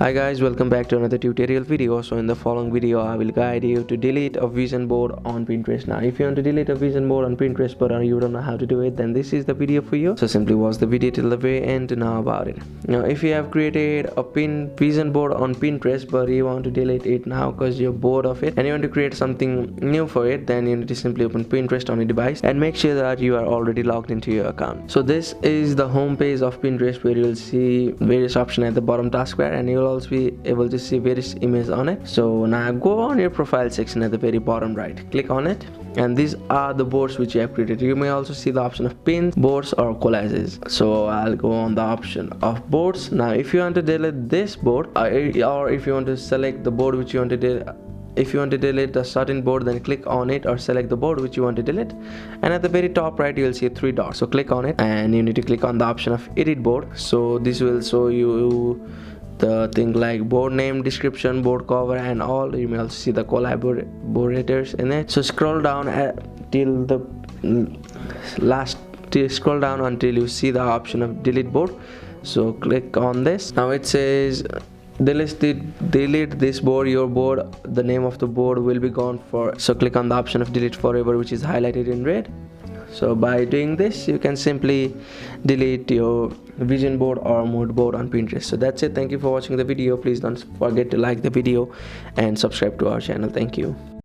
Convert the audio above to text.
Hi guys, welcome back to another tutorial video. So in the following video I will guide you to delete a vision board on Pinterest. Now if you want to delete a vision board on Pinterest but you don't know how to do it, then this is the video for you. So simply watch the video till the very end to know about it. Now if you have created a vision board on Pinterest but you want to delete it now because you're bored of it and you want to create something new for it, then you need to simply open Pinterest on your device and make sure that you are already logged into your account. So this is the home page of Pinterest where you'll see various options at the bottom taskbar, and you'll also be able to see various images on it. So now go on your profile section at the very bottom right, click on it, and these are the boards which you have created. You may also see the option of pins, boards or collages. So I'll go on the option of boards. Now if you want to delete this board or if you want to select the board which you want to delete, if you want to delete a certain board, then click on it or select the board which you want to delete, and at the very top right you'll see three dots. So click on it and you need to click on the option of edit board. So this will show you the thing like board name, description, board cover and all. You may also see the collaborators in it. So scroll down till the scroll down until you see the option of delete board. So click on this. Now it says delete this board, your board, the name of the board will be gone for. So click on the option of delete forever, which is highlighted in red. So by doing this you can simply delete your vision board or mood board on Pinterest. So that's it. Thank you for watching the video. Please don't forget to like the video and subscribe to our channel. Thank you.